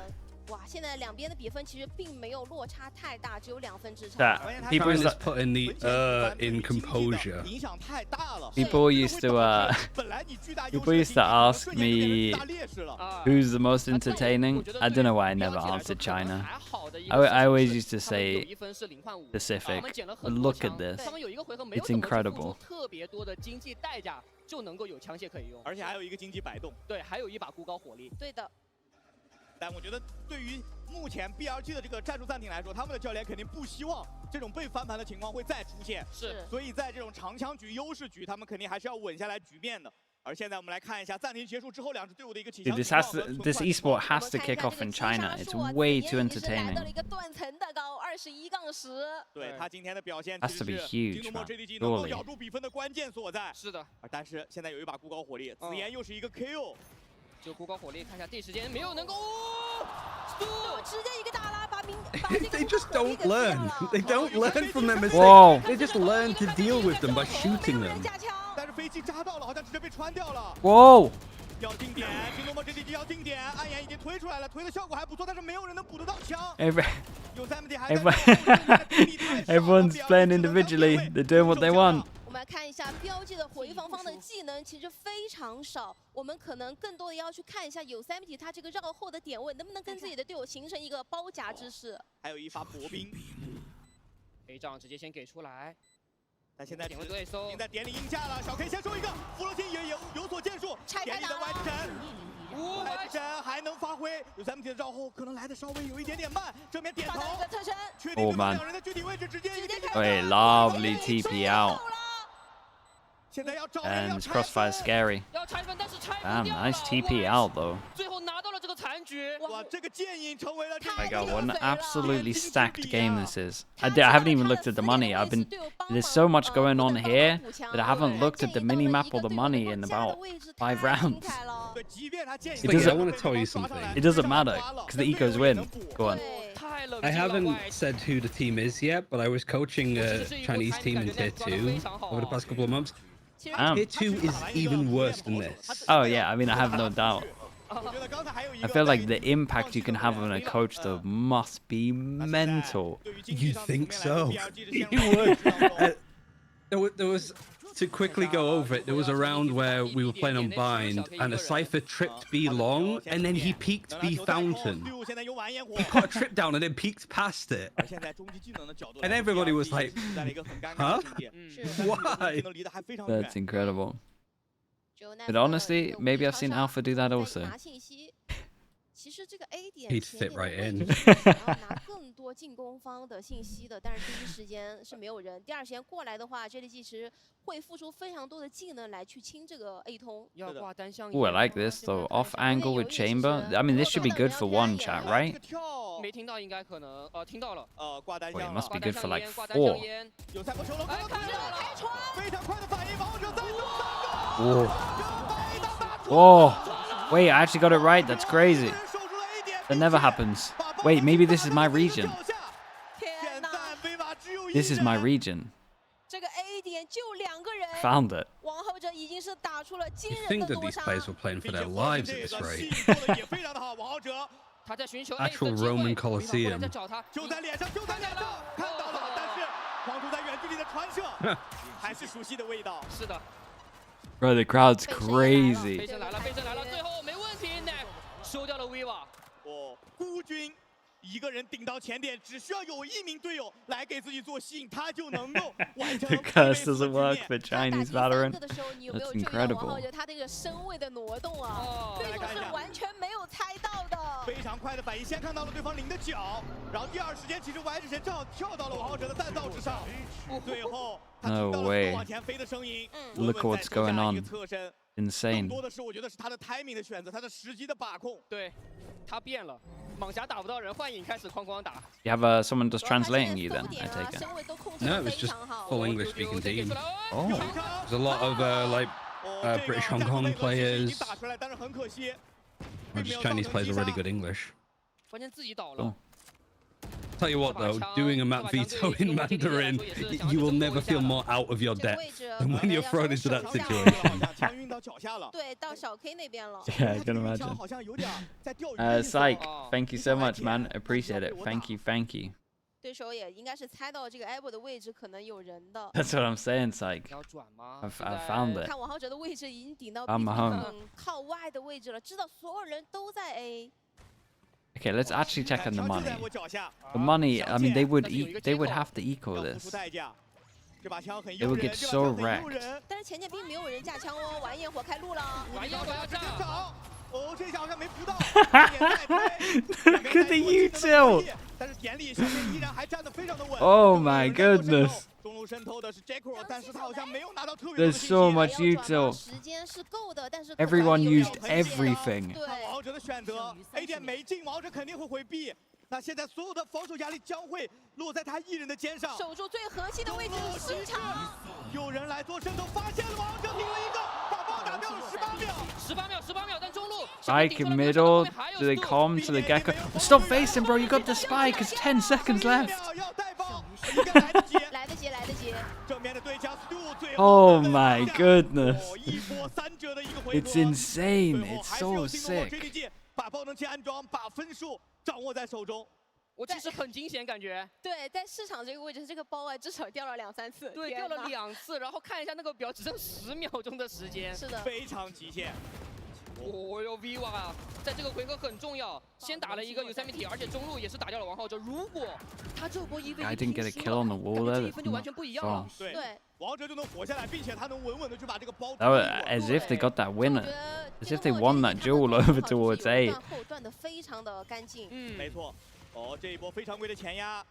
That people China's putting the in composure. People used to ask me who's the most entertaining. I don't know why I never answered China. I always used to say Pacific. But look at this. It's incredible. 就能够有枪械可以用，而且还有一个经济摆动，对，还有一把孤高火力，对的。但我觉得对于目前 BLG 的这个战术暂停来说，他们的教练肯定不希望这种被翻盘的情况会再出现，是，所以在这种长枪局、优势局，他们肯定还是要稳下来局面的。而现在我们来看一下暂停结束之后，两支队伍的一个起 Dude, this esport has to kick off in China. It's way too entertaining. 对他今天的表现 Has to be huge, man. JDG 能够咬住比分的关键所在。是的，但是现在有一把孤高火力，紫妍又是一个 KO。就孤高火力，看一下第一时间没有能够，直接一个大拉把 They just don't learn. They don't learn from their mistakes. Whoa. They just learn to deal with them by shooting them. 但是飞机扎到了，好像直接被穿掉了。Whoa! 要定点，京东梦 JDG 要定点，暗眼已经推出来了，推的效果还不错，但是没有人能补得到枪。Everyone's playing individually. They're doing what they want. 我们来看一下标记的回防方的技能其实非常少，我们可能更多的要去看一下有 Yosemite 他这个绕后的点位能不能跟自己的队友形成一个包夹之势。还有一发薄冰 ，A 仗直接先给出来。 但现在点位对搜，已经在点里应价了。小 K 先收一个，弗罗辛也有所建树。点里的歪之神，歪之神还能发挥。有3米的绕后可能来的稍微有一点点慢，正面点头。确定两人的具体位置，直接Wait, lovely TP out. 现在要找 And this crossfire is scary. Damn, nice TP out though. 最后拿到了这个的残局。哇，这个剑影成为了这 My God, what an absolutely stacked game this is. I haven't even looked at the money. There's so much going on here that I haven't looked at the mini map or the money in about 5 rounds. 对，即便他剑影 But yeah, I want to tell you something. It doesn't matter because the ecos win. Go on. 太冷 I 静了 haven't said who the team is yet, but I was coaching a Chinese team in Tier 2 over the past couple of months. Tier 2 is even worse than this. Oh yeah, I mean I have no doubt. 我觉得刚才还有一 I 个 feel like the impact you can have on a coach though must be mental. 对于经济 You 上层面 think 来 so? 说 BLG 的 You 先锋 would. 当中 There was, to quickly go over it, there was a round where we were playing on bind and a Cypher tripped B long and then he peeked B fountain. 6现在有晚烟火 He caught a trip down and then peeked past it. 现在终极技能的角度 And everybody was like, 处在了一个很尴尬的境界 Why? 技能离得还非常远 That's incredible. But honestly, maybe I've seen Alpha do that also. 其实这个 A 点 He'd 前 fit 面的 right 位 in. 置是想要拿更多进攻方的信息的，但是第一时间是没有人，第二时间过来的话 ，JDG 其实会付出非常多的技能来去清这个 A 通。要挂单向 Ooh, I like this though. Off angle with chamber. I mean, this should be good for one chat, right? 跳 没听到应该可能听到了。挂单 Wait, 向 it 了 must be good for like 挂单向 4. 烟，有三个球了，哎，看到了，开窗，非常快的反应，王者再中3个， Whoa. 北大大 Whoa. Wait, I actually got it right. That's crazy. 守住了 A 点， That never happens. Wait, maybe this is my region. 现在北马只有一 This is 人 my region. 这个 A 点就2个人， Found it. 王后者已经是打出了惊 You 人 think 的 that 多 these 杀。 players were playing for 并 their 且 lives 这 at 个 this 吸 rate. 引做的也非常的好，王者他在寻求 Actual Roman 在 Colosseum. 找他，就在脸上，就在脸上，看到了，但是黄图在远距离的传射，还是熟悉的味道。是的， Bro, the crowd's 飞 crazy. 身来了，飞身来了，最后没问题 n 收掉了 Viva。哦，孤军一个人顶到前点，只需要有1名队友来给自己做吸引，他就能够完成 The 配 curse 四 doesn't 的 work 局 for 面。 Chinese 打第3 Valorant. 个的时候，你有没有 That's 注意到 incredible. 王后者他这个身位的挪动啊？哦对手是完全没有猜到的。非常快的反应，先看到了对方0的脚，然后第二时间其实 Y 之神正好跳到了王浩哲的弹道之上，最后他听到 No 了 way. 往前飞的声音。 Look at what's going 一个 on. 侧身，更 Insane. 多的是我觉得是他的 timing 的选择，他的时机的把控。对，他变了，蟒侠打不到人，幻影开始哐哐打。 You have someone just translating you then, I take it. No, it was just full English speaking team. Oh. There's a lot of like British Hong Kong players. 打出来，但是很可惜， or just Chinese players are really good English. 关键自己倒了。 Tell you what though, doing a map veto in Mandarin, you will never feel more out of your depth than when you're thrown into that situation. 枪运到脚下了。对，到小 K 那边了。 Yeah, I can 枪 imagine. 好像有点在钓鱼的意思。 Psych, thank you so much, man. Appreciate it. Thank you, thank you. 对手也应该是猜到这个 Apple 的位置可能有人的。 That's what I'm saying, Psych. 要转吗 I've found it. 看王浩哲的位置已经顶到 I'm home. 靠 Y 的位置了，知道所有人都在 A。 Okay, let's actually check on the 枪就 money. 在我脚下， The money, I mean, they would have to equal 要付出 this. 代价。这把枪很 They 诱 would 人， get 这把 so 枪很诱 wrecked. 人。但是前面并没有人架枪哦，玩焰火开路了。玩烟火要炸。哦，这下好像没扑到。 Look at the util. 但是田里小天依然还站得非常的稳。 Oh my goodness. 中路渗透的是 Jacko， 但是他好像没有拿到特别多 There's 的信息。 so much util. 时间是够的，但是 Everyone 有点 used 危险 everything. 对，看王者的选择 ，A 点没进，王者肯定会回避。那现在所有的防守压力将会落在他一人的肩上。守住最核心的位置市场。有人来做渗透，发现了王者顶了一个，把包打掉了18秒。 18秒，但中路。 Spike in middle. Do they come to the gecko? Stop facing, bro. You got the spike. It's 10 seconds left. 要带包，应该来得及。来得及，来得及。正面的对枪 Stu 最后 Oh my goodness. 一波3折的一个回合。 It's insane. 最后 It's 还是有 so 进攻往 sick. JDG 把爆能器安装，把分数掌握在手中。我其实很惊险，感觉。对，在市场这个位置，这个包啊至少掉了2、3次。对，掉了2次，然后看一下那个表，只剩10秒钟的时间。是的，非常极限。哦哟 ，Viva 啊，在这个回合很重要，先打了一个有3米体，而且中路也是打掉了王浩哲。如果他这波1v1 I didn't get a kill on the wall 这 there. 一分就完全不一样了。对， 对，王者就能活下来，并且他能稳稳的去把这个包。 That was as if they got that winner. As if they won that duel over towards A. 后段的非常的干净。嗯，没错。哦，这一波非常规的前压，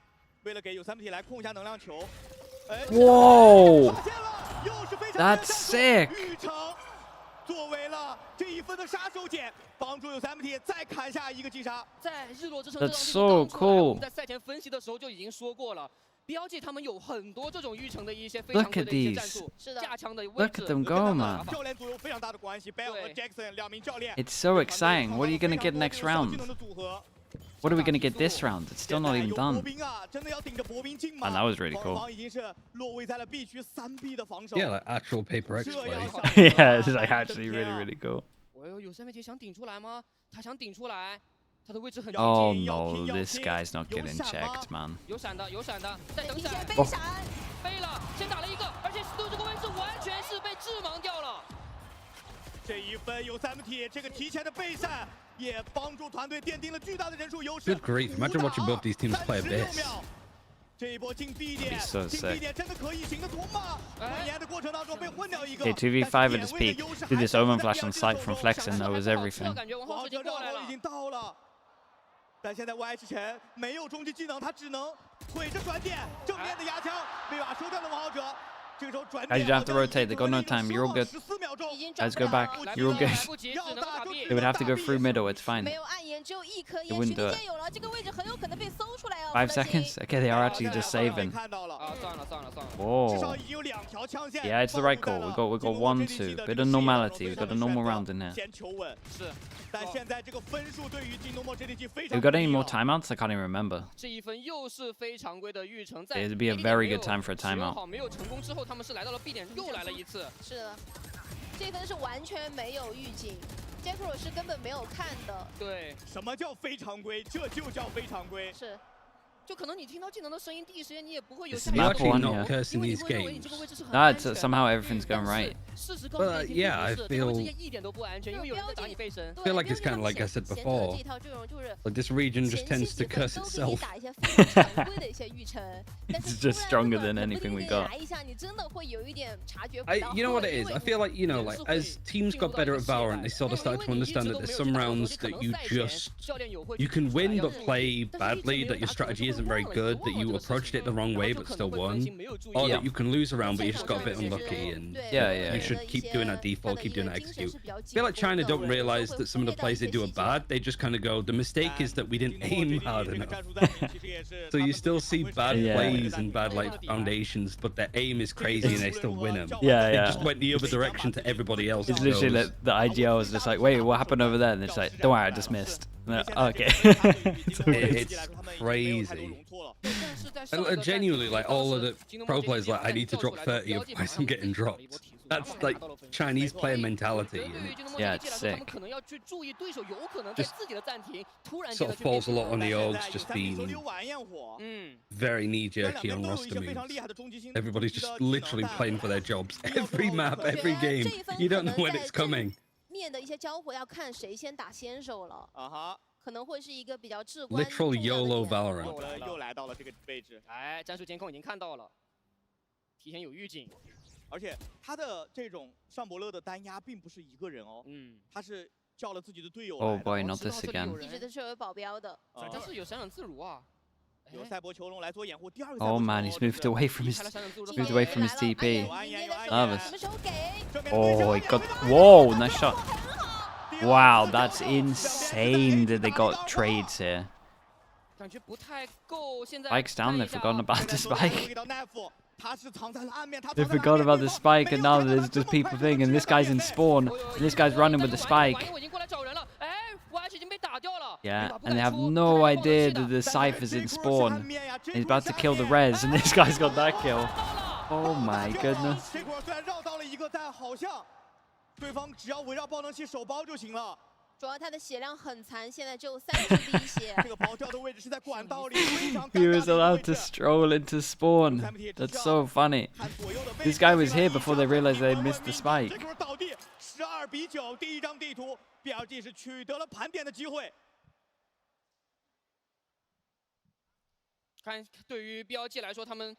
为了给有3米体来控一下能量球。哎 Whoa! 发现了，又是非常 That's sick. 玉成作为了这一分的的杀手锏，帮助Yosemite再砍下一个击杀。在日落之城这张 That's 地 so 图刚出来，我 cool. 们在赛前分析的时候就已经说过了。BLG 他们有很多这种育成的一些非常 Look 规 at 的一些 these. 战术，是的架枪的位 Look 置 at。them go, man. 教练组有非常大的关系 ，Bell 和 Jackson 两名教练。 It's so exciting. What are you gonna get next round? What are we gonna get this round? It's still not even done. 真的要顶着薄冰进吗 And that was really 双 cool. 方已经是落位在了 B 区3B 的防守。 Yeah, like actual paper X 这要 play. 想 Yeah, it's like actually really, really cool. 我有Yosemite想顶出来吗？他想顶出来，他的位置很 Oh 近， no, this guy's not getting checked, man. 有闪的，有闪的，再等提闪前，飞闪，飞了，先打了一个，而且 Stu 这个位置完全是被致盲掉了。这一分Yosemite这个提前的备闪，也帮助团队奠定了巨大的人数优势。 Good grief, imagine watching both these teams play 36 Abyss. 秒这一波进 B 点， Be so 进 sick. B 点真的可以行得通吗？混研的过程当中被混掉一个。 Okay, 2v5 at its peak. Did this omen flash on sight from Flexen, that was 这 everything. 感觉王浩王哲已经过来了者绕头已。经到了，但现在 Y 之城没有终极技能，他只能腿着转点，正面的压枪被把收掉了王浩哲。这个时候转 Guys, 点 you don't have to rotate, they got no time, you're all good. 14秒钟，已经转 Guys, 不 go 了 back. 了 You're all 来 good. 不及，只能打壁 They。would have to go through middle, it's fine. 没有暗炎，只有一颗 They 烟， wouldn't 徐 do 宁 it. 剑有了，这个位置很有可能被搜出来哦。 5 seconds? Okay, they are actually just saving. 看到了，啊，算了算了算了。至 Whoa. 少已经有2条枪线。 Yeah, it's the right call. We got 1, 2. Bit of normality. We got a normal round in here. 先求稳，是，但现在这个分数对于金东莫 JDG 非 Have 常 we got any 不利 more 了 timeouts? I can't even remember. 这一分又是非常规的育成，在 It'd be a very good time for a timeout. 好没有成功之后，他们是来到了 B 点，又来了一次。是的，这分是完全没有预警 j a c k r o 是根本没有看的，对，什么叫非常规？这就叫非常规。是就可能你听到技能的声音，第一时间你也不会有 This 下 is 一个 map 动作 one, ，Not yeah. cursing 因为你 these 会认为你 games. 这个位置是很 No, 安 it's 全的。 somehow everything's going 但是 right. 事实告诉你， Yeah, I 这个位置 feel- 一点都不安全，因为有人在打你背身。 feel like it's kinda like I said 这 before. 一套阵容就是 Like this region just 前 tends 期 to 几分 curse 都给你 itself. 打一些非常常规的一些预程，但 It's 是 just 突然 stronger 这 than 个 anything 不 we 定 got. 来一下，你真的会有一点察觉不 I, 到。 you know what it 因 is? 为 I feel like, you know, like as teams got better at Valorant, they sort of started to understand that there's some rounds that you can win but play badly, that your strategy isn't very good, that you approached it the wrong way but still won, or Yeah. that you can lose a round but you just got a bit unlucky and Yeah. you should keep doing that default, keep doing that execute. I feel like China don't realize that some of the plays they do are bad. They just kind of go, the mistake is that we didn't aim hard enough. So you still see bad Yeah. plays and bad like foundations, but their aim is crazy and they still win them. Yeah, They yeah. just went the other direction to everybody else. It's literally like the IGL was just like, wait, what happened over there? And it's like, don't worry, I just missed. And they're like, okay. It's all good. It's crazy. And genuinely, like all of the pro players, like I need to drop 30 otherwise I'm getting dropped. That's like Chinese player mentality. And Yeah, it's sick. sort of falls a lot on the Ogs just being 嗯， very knee jerky on roster moves. Everybody's just literally playing for their jobs. Every map, every game. You don't know when it's coming. 面的一些交火要看谁先打先手了，啊哈，可能会是一个比较至关 Literal 重要的 YOLO 点 Valorant. 又来到了这个位置，哎，战术监控已经看到了，提前有预警。而且他的这种上伯乐的单压并不是一个人哦，嗯，他是叫了自己的队友 Oh 来的 boy, not 知道 this 这里有 again. 人一直都是有保镖的。啊但是有闪闪自如啊。有赛博囚笼来做掩护，第二个 Oh man, he's moved away from 离 his 开了闪闪自如的 moved 防 away 守 from his TP. 什么时候给？ Oh, he got. Whoa, nice shot. Wow, that's insane that they got trades here. 感觉不太够。现在 Spike's down, they've forgotten about the spike. 他是藏在了暗面，他 They forgot about the spike, and now there's just people thing, and this guy's in spawn, and this guy's running with the spike. 我已经过来找人了，哎 ，YH 已经被打掉了。 Yeah, and they have no idea that the Cypher's in spawn. He's about to kill the res, and this guy's got that kill. Oh my goodness. 这会儿虽然绕到了一个，但好像对方只要围绕爆能器手包就行了。主要他的血量很残，现在只有30滴血。这个包掉的位置是在管道里，非常尴 He 尬 was 的一个 allowed 位 to 置。 stroll into spawn. That's so funny. 看左右的位置 This guy was here before they realized they missed the spike. 这会儿倒地，12比9，第一张地图 BLG 是取得了盘点的机会。看，对于 BLG 来说，他们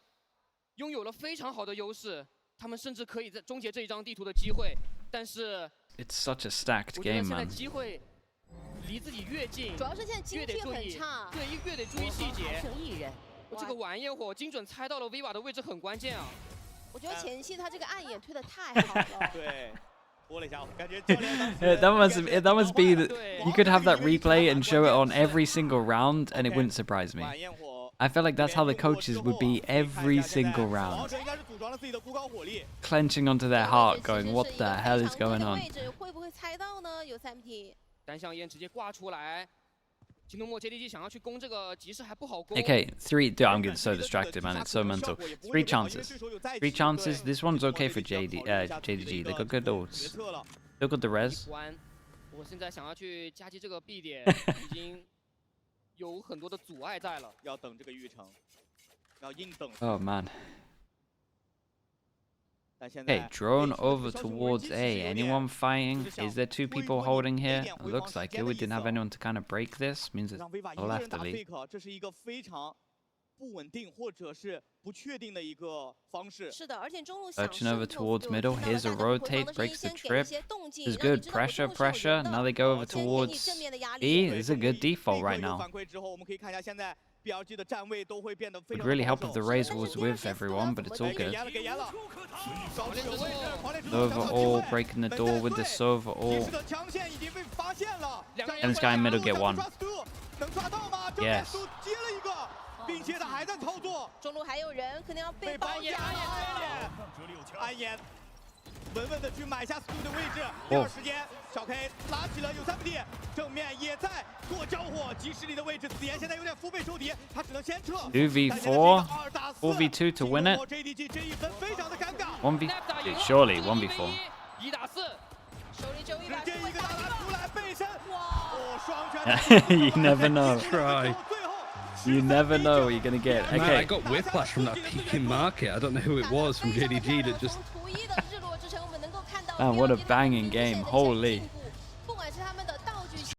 拥有了非常好的优势，他们甚至可以在终结这一张地图的机会。但是， It's such a stacked 我觉得 game, 现在 man. 机会离自己越近，主要是现在经济越得注意很差，，对，越得注意细节。剩一人。这个晚焰火精准猜到了 Viva 的位置很关键啊。我觉得前期他这个暗眼推的太好了。对， That must be you could have that replay and show it on every single round and it wouldn't surprise me. I feel like that's how the coaches would be every single round. Clenching onto their heart, going, what the hell is going on? Okay, dude, I'm getting so distracted, man. It's so mental. 3 chances. 3 chances. This one's okay for JDG. They got good ults. Still got the res. Oh, man. Okay, drone over towards A. Anyone fighting? Is there 2 people holding here? It looks like it. We didn't have anyone to kind of break this. Means it's left, at least. Searching over towards middle. Here's a rotate. Breaks the trip. This is good. Pressure, pressure. Now they go over towards E. This is a good default right now. Would really help if the Raze was with everyone, but it's all good. Sova all breaking the door with the Sova all. And this guy in middle get 1. Yes. Oh. 2v4, 4v2 to win it. 1v, surely 1v4. You never know. Try. You never know what you're gonna get. Okay. Man, I got whiplash from that peeking market. I don't know who it was from JDG that just. Man, what a banging game. Holy.